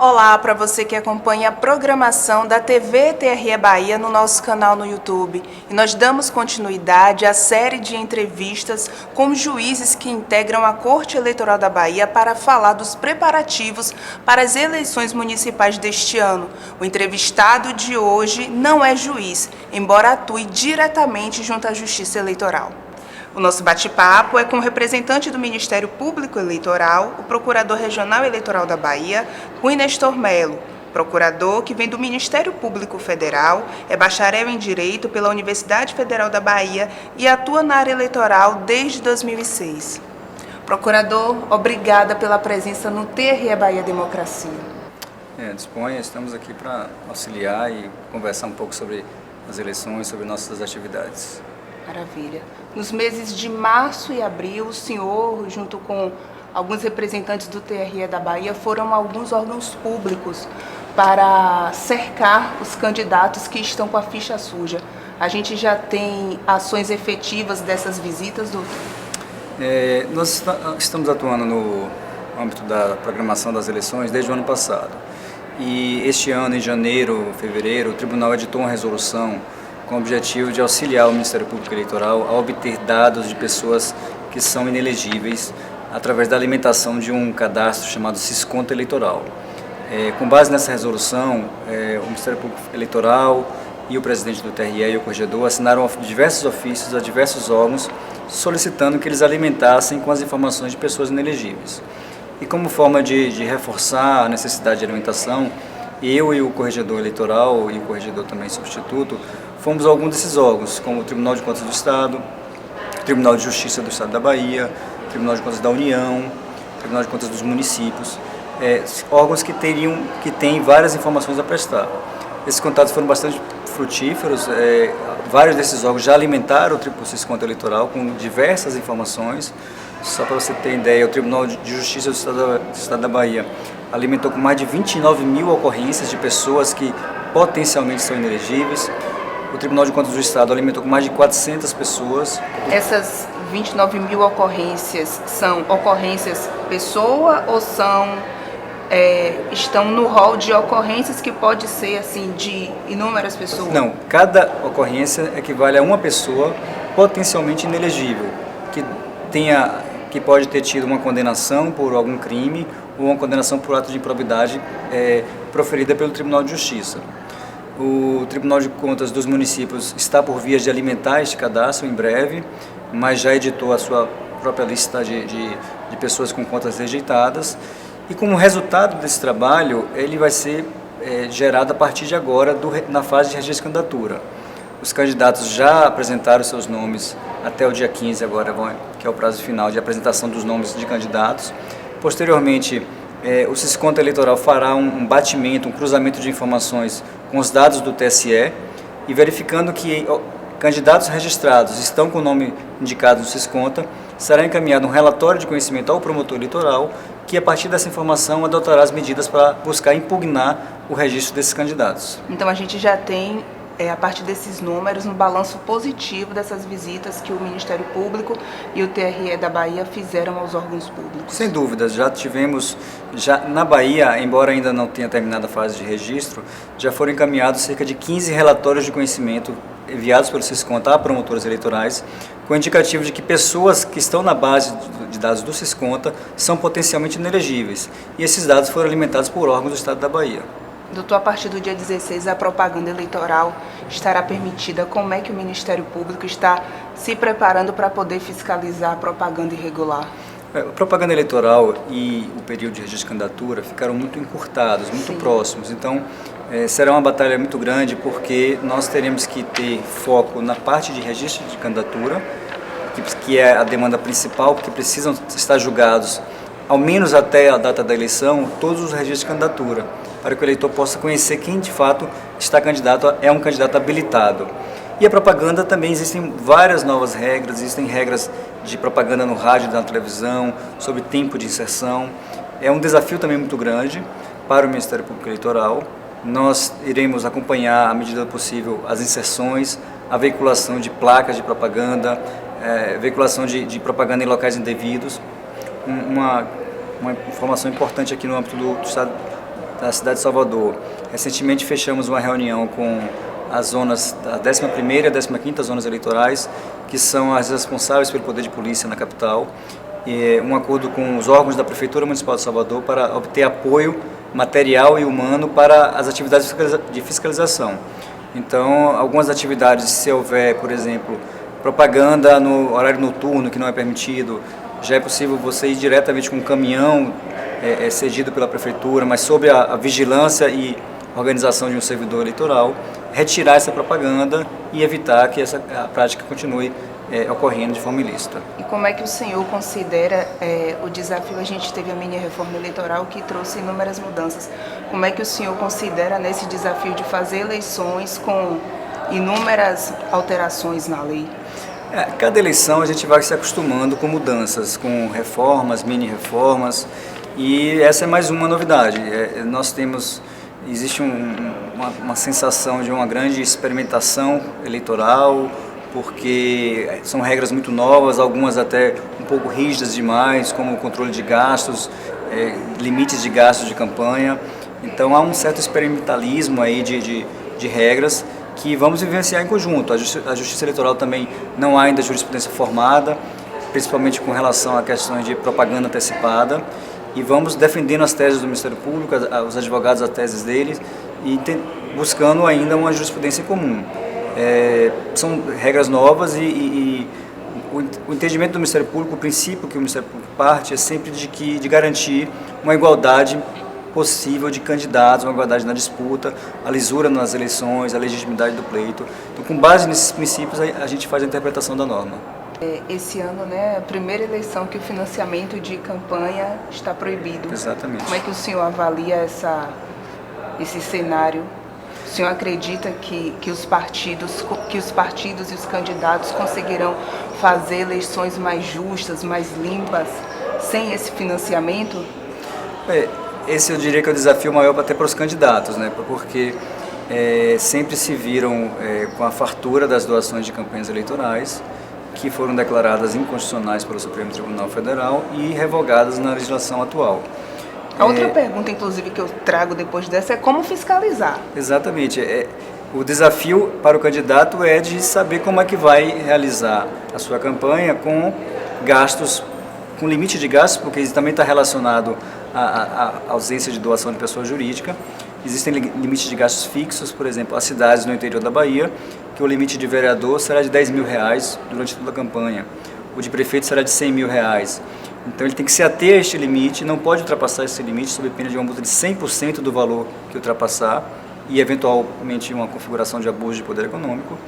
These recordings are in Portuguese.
Olá para você que acompanha a programação da TV TRE Bahia no nosso canal no YouTube. E nós damos continuidade à série de entrevistas com juízes que integram a Corte Eleitoral da Bahia para falar dos preparativos para as eleições municipais deste ano. O entrevistado de hoje não é juiz, embora atue diretamente junto à Justiça Eleitoral. O nosso bate-papo é com o representante do Ministério Público Eleitoral, o Procurador Regional Eleitoral da Bahia, Rui Nestor Melo, procurador que vem do Ministério Público Federal, é bacharel em Direito pela Universidade Federal da Bahia e atua na área eleitoral desde 2006. Procurador, obrigada pela presença no TRE Bahia Democracia. Disponha, estamos aqui para auxiliar e conversar um pouco sobre as eleições, sobre nossas atividades. Maravilha. Nos meses de março e abril, o senhor, junto com alguns representantes do TRE da Bahia, foram a alguns órgãos públicos para cercar os candidatos que estão com a ficha suja. A gente já tem ações efetivas dessas visitas, doutor? Nós estamos atuando no âmbito da programação das eleições desde o ano passado. E este ano, em janeiro, fevereiro, o Tribunal editou uma resolução com o objetivo de auxiliar o Ministério Público Eleitoral a obter dados de pessoas que são inelegíveis através da alimentação de um cadastro chamado Sisconta Eleitoral. Com base nessa resolução, o Ministério Público Eleitoral e o presidente do TRE e o corregedor assinaram diversos ofícios a diversos órgãos solicitando que eles alimentassem com as informações de pessoas inelegíveis. E como forma de reforçar a necessidade de alimentação, eu e o corregedor eleitoral e o corregedor também substituto fomos a alguns desses órgãos, como o Tribunal de Contas do Estado, o Tribunal de Justiça do Estado da Bahia, o Tribunal de Contas da União, o Tribunal de Contas dos Municípios, órgãos que têm várias informações a prestar. Esses contatos foram bastante frutíferos, vários desses órgãos já alimentaram o Sisconta Eleitoral com diversas informações. Só para você ter ideia, o Tribunal de Justiça do Estado da Bahia alimentou com mais de 29 mil ocorrências de pessoas que potencialmente são inelegíveis. O Tribunal de Contas do Estado alimentou com mais de 400 pessoas. Essas 29 mil ocorrências são ocorrências pessoa ou estão no rol de ocorrências que pode ser assim de inúmeras pessoas? Não, cada ocorrência equivale a uma pessoa potencialmente inelegível, que pode ter tido uma condenação por algum crime ou uma condenação por ato de improbidade proferida pelo Tribunal de Justiça. O Tribunal de Contas dos Municípios está por vias de alimentar este cadastro em breve, mas já editou a sua própria lista de pessoas com contas rejeitadas. E como resultado desse trabalho, ele vai ser gerado a partir de agora na fase de registro de candidatura. Os candidatos já apresentaram seus nomes até o dia 15 agora, que é o prazo final de apresentação dos nomes de candidatos. Posteriormente, o Sisconta Eleitoral fará um batimento, um cruzamento de informações com os dados do TSE e verificando que candidatos registrados estão com o nome indicado no Sisconta, será encaminhado um relatório de conhecimento ao promotor eleitoral que, a partir dessa informação, adotará as medidas para buscar impugnar o registro desses candidatos. Então a gente já tem, a partir desses números, um balanço positivo dessas visitas que o Ministério Público e o TRE da Bahia fizeram aos órgãos públicos. Sem dúvidas, já tivemos, na Bahia, embora ainda não tenha terminado a fase de registro, já foram encaminhados cerca de 15 relatórios de conhecimento enviados pelo Sisconta a promotores eleitorais, com indicativo de que pessoas que estão na base de dados do Sisconta são potencialmente inelegíveis. E esses dados foram alimentados por órgãos do Estado da Bahia. Doutor, a partir do dia 16, a propaganda eleitoral estará permitida. Como é que o Ministério Público está se preparando para poder fiscalizar a propaganda irregular? A propaganda eleitoral e o período de registro de candidatura ficaram muito encurtados, muito próximos. Então, será uma batalha muito grande porque nós teremos que ter foco na parte de registro de candidatura, que é a demanda principal, porque precisam estar julgados, ao menos até a data da eleição, todos os registros de candidatura, para que o eleitor possa conhecer quem de fato está candidato, é um candidato habilitado. E a propaganda também, existem várias novas regras, existem regras de propaganda no rádio e na televisão, sobre tempo de inserção. É um desafio também muito grande para o Ministério Público Eleitoral. Nós iremos acompanhar, à medida do possível, as inserções, a veiculação de placas de propaganda, veiculação de propaganda em locais indevidos. Uma informação importante aqui no âmbito do Estado da cidade de Salvador. Recentemente fechamos uma reunião com as zonas, a 11ª e a 15ª zonas eleitorais, que são as responsáveis pelo poder de polícia na capital, e um acordo com os órgãos da Prefeitura Municipal de Salvador para obter apoio material e humano para as atividades de fiscalização. Então, algumas atividades, se houver, por exemplo, propaganda no horário noturno, que não é permitido, já é possível você ir diretamente com um caminhão cedido pela Prefeitura, mas sob a vigilância e organização de um servidor eleitoral, retirar essa propaganda e evitar que a prática continue ocorrendo de forma ilícita. E como é que o senhor considera o desafio? A gente teve a mini-reforma eleitoral que trouxe inúmeras mudanças. Como é que o senhor considera nesse desafio de fazer eleições com inúmeras alterações na lei? Cada eleição a gente vai se acostumando com mudanças, com reformas, mini-reformas, e essa é mais uma novidade. Existe uma sensação de uma grande experimentação eleitoral, porque são regras muito novas, algumas até um pouco rígidas demais, como o controle de gastos, limites de gastos de campanha. Então há um certo experimentalismo aí de regras que vamos vivenciar em conjunto. A Justiça Eleitoral também não há ainda jurisprudência formada, principalmente com relação a questões de propaganda antecipada, e vamos defendendo as teses do Ministério Público, os advogados as teses deles, e buscando ainda uma jurisprudência comum. São regras novas e o entendimento do Ministério Público, o princípio que o Ministério Público parte é sempre de garantir uma igualdade possível de candidatos, uma igualdade na disputa, a lisura nas eleições, a legitimidade do pleito. Então, com base nesses princípios, a gente faz a interpretação da norma. Esse ano, né, a primeira eleição que o financiamento de campanha está proibido. Exatamente. Como é que o senhor avalia esse cenário? O senhor acredita que os partidos e os candidatos conseguirão fazer eleições mais justas, mais limpas, sem esse financiamento? Esse eu diria que é o desafio maior até para os candidatos, né? Porque sempre se viram com a fartura das doações de campanhas eleitorais, que foram declaradas inconstitucionais pelo Supremo Tribunal Federal e revogadas na legislação atual. A outra pergunta, inclusive, que eu trago depois dessa é como fiscalizar. Exatamente. O desafio para o candidato é de saber como é que vai realizar a sua campanha com gastos, com limite de gastos, porque isso também está relacionado à ausência de doação de pessoa jurídica. Existem limites de gastos fixos, por exemplo, as cidades no interior da Bahia, que o limite de vereador será de R$10 mil durante toda a campanha. O de prefeito será de R$100 mil. Então ele tem que se ater a este limite, não pode ultrapassar esse limite sob pena de uma multa de 100% do valor que ultrapassar e eventualmente uma configuração de abuso de poder econômico.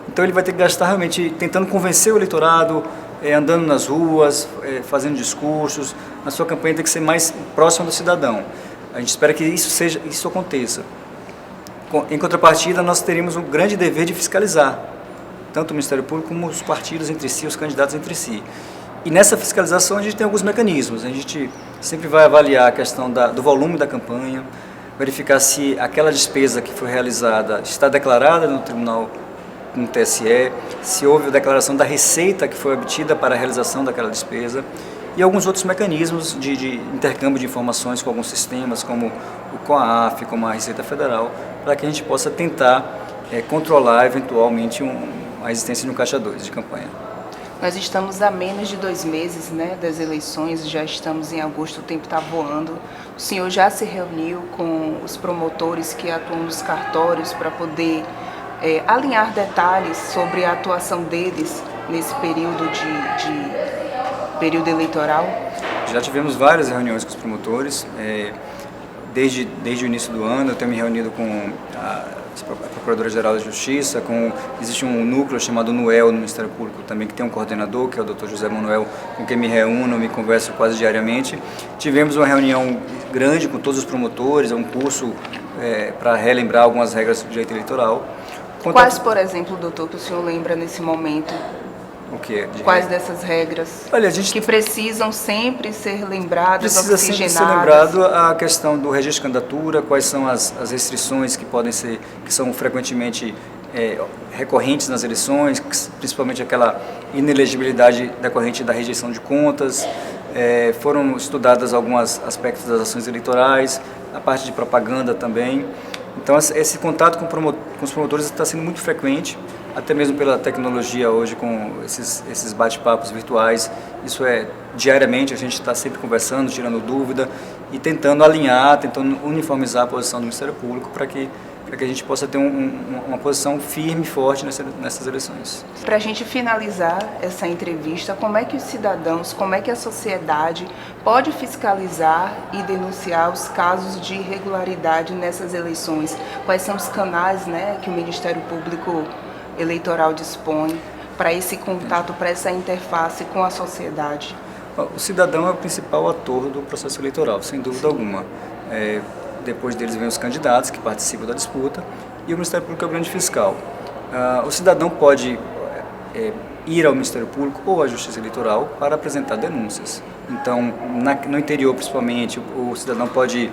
Então ele vai ter que gastar realmente tentando convencer o eleitorado, andando nas ruas, fazendo discursos. A sua campanha tem que ser mais próxima do cidadão. A gente espera que isso aconteça. Em contrapartida, nós teríamos um grande dever de fiscalizar, tanto o Ministério Público como os partidos entre si, os candidatos entre si. E nessa fiscalização a gente tem alguns mecanismos. A gente sempre vai avaliar a questão do volume da campanha, verificar se aquela despesa que foi realizada está declarada no tribunal, no TSE, se houve a declaração da receita que foi obtida para a realização daquela despesa, e alguns outros mecanismos de intercâmbio de informações com alguns sistemas, como o COAF, como a Receita Federal, para que a gente possa tentar controlar eventualmente a existência de um caixa 2 de campanha. Nós estamos a menos de 2 meses, né, das eleições, já estamos em agosto, o tempo está voando. O senhor já se reuniu com os promotores que atuam nos cartórios para poder alinhar detalhes sobre a atuação deles nesse período período eleitoral? Já tivemos várias reuniões com os promotores, desde o início do ano. Eu tenho me reunido com a Procuradora-Geral da Justiça, existe um núcleo chamado NUEL no Ministério Público também, que tem um coordenador, que é o Dr. José Manuel, com quem me reúno, me converso quase diariamente. Tivemos uma reunião grande com todos os promotores, um curso para relembrar algumas regras do direito eleitoral. Quais, por exemplo, doutor, que o senhor lembra nesse momento? O quê? Quais dessas regras? Olha, que precisam sempre ser lembradas, oxigenadas? Precisa sempre ser lembrado a questão do registro de candidatura, quais são as restrições que são frequentemente recorrentes nas eleições, principalmente aquela inelegibilidade decorrente da rejeição de contas, foram estudadas alguns aspectos das ações eleitorais, a parte de propaganda também. Então esse contato com os promotores está sendo muito frequente, até mesmo pela tecnologia hoje, com esses bate-papos virtuais. Isso diariamente a gente está sempre conversando, tirando dúvida e tentando alinhar, tentando uniformizar a posição do Ministério Público para que a gente possa ter uma posição firme e forte nessas eleições. Para a gente finalizar essa entrevista, como é que os cidadãos, como é que a sociedade pode fiscalizar e denunciar os casos de irregularidade nessas eleições? Quais são os canais, né, que o Ministério Público Eleitoral dispõe para esse contato, para essa interface com a sociedade? O cidadão é o principal ator do processo eleitoral, sem dúvida alguma. Depois deles vêm os candidatos que participam da disputa e o Ministério Público é o grande fiscal. O cidadão pode ir ao Ministério Público ou à Justiça Eleitoral para apresentar denúncias. Então, no interior principalmente, o cidadão pode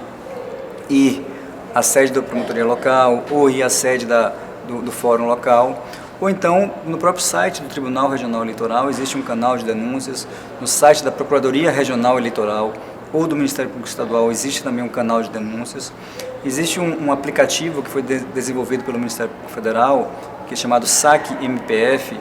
ir à sede da promotoria local ou ir à sede do fórum local. Ou então, no próprio site do Tribunal Regional Eleitoral existe um canal de denúncias, no site da Procuradoria Regional Eleitoral ou do Ministério Público Estadual existe também um canal de denúncias. Existe um aplicativo que foi desenvolvido pelo Ministério Público Federal, que é chamado SAC MPF,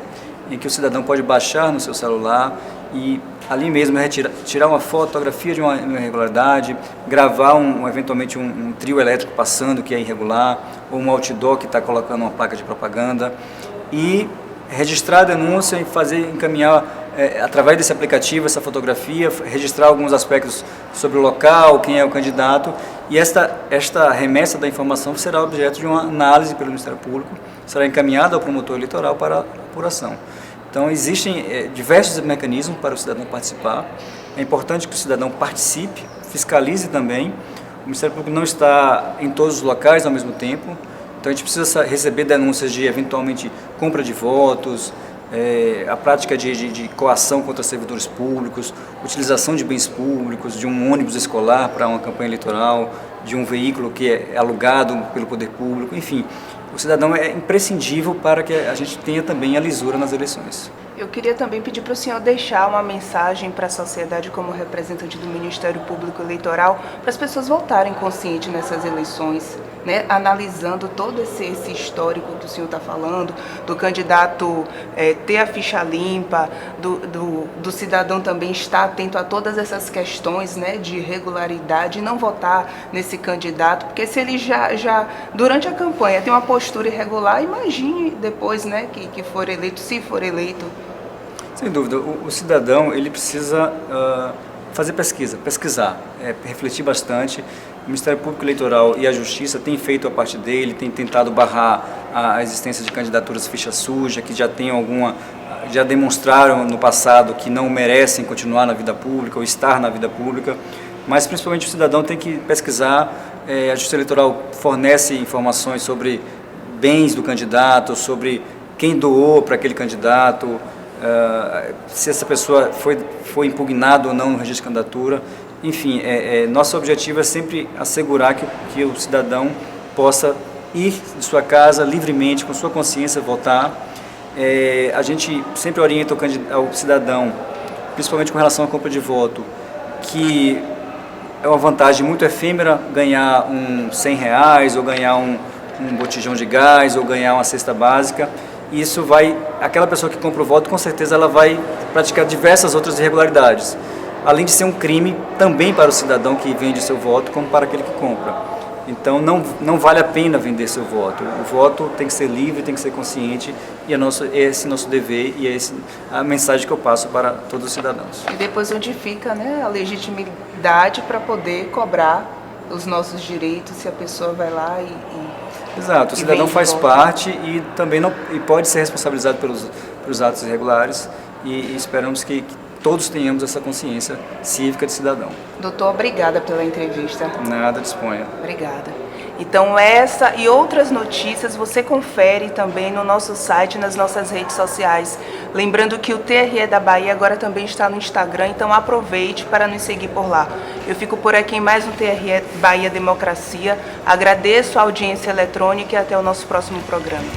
em que o cidadão pode baixar no seu celular e ali mesmo tirar uma fotografia de uma irregularidade, gravar eventualmente um trio elétrico passando que é irregular, ou um outdoor que está colocando uma placa de propaganda, e registrar a denúncia e encaminhar através desse aplicativo, essa fotografia, registrar alguns aspectos sobre o local, quem é o candidato, e esta remessa da informação será objeto de uma análise pelo Ministério Público, será encaminhada ao promotor eleitoral para apuração. Então existem diversos mecanismos para o cidadão participar, é importante que o cidadão participe, fiscalize também. O Ministério Público não está em todos os locais ao mesmo tempo, então a gente precisa receber denúncias de eventualmente compra de votos, a prática de coação contra servidores públicos, utilização de bens públicos, de um ônibus escolar para uma campanha eleitoral, de um veículo que é alugado pelo poder público, enfim. O cidadão é imprescindível para que a gente tenha também a lisura nas eleições. Eu queria também pedir para o senhor deixar uma mensagem para a sociedade como representante do Ministério Público Eleitoral, para as pessoas voltarem conscientes nessas eleições, né? Analisando todo esse histórico que o senhor está falando, do candidato ter a ficha limpa, do cidadão também estar atento a todas essas questões, né, de irregularidade e não votar nesse candidato, porque se ele já durante a campanha tem uma postura irregular, imagine depois, né, que for eleito, se for eleito. Sem dúvida, o cidadão ele precisa fazer pesquisar, refletir bastante. O Ministério Público Eleitoral e a Justiça têm feito a parte dele, têm tentado barrar a existência de candidaturas ficha suja, que já demonstraram no passado que não merecem continuar na vida pública ou estar na vida pública, mas principalmente o cidadão tem que pesquisar. A Justiça Eleitoral fornece informações sobre bens do candidato, sobre quem doou para aquele candidato, se essa pessoa foi impugnada ou não no registro de candidatura. Enfim, nosso objetivo é sempre assegurar que o cidadão possa ir de sua casa livremente, com sua consciência, votar. A gente sempre orienta ao cidadão, principalmente com relação à compra de voto, que é uma vantagem muito efêmera ganhar R$100 ou ganhar um botijão de gás ou ganhar uma cesta básica. Isso aquela pessoa que compra o voto, com certeza ela vai praticar diversas outras irregularidades, além de ser um crime também para o cidadão que vende seu voto, como para aquele que compra. Então não vale a pena vender seu voto. O voto tem que ser livre, tem que ser consciente, e esse é nosso dever e a mensagem que eu passo para todos os cidadãos. E depois onde fica, né, a legitimidade para poder cobrar os nossos direitos, se a pessoa vai lá Exato, o cidadão faz parte e também pode ser responsabilizado pelos atos irregulares, e esperamos que todos tenhamos essa consciência cívica de cidadão. Doutor, obrigada pela entrevista. Nada, disponha. Obrigada. Então essa e outras notícias você confere também no nosso site, nas nossas redes sociais. Lembrando que o TRE da Bahia agora também está no Instagram, então aproveite para nos seguir por lá. Eu fico por aqui em mais um TRE Bahia Democracia. Agradeço a audiência eletrônica e até o nosso próximo programa.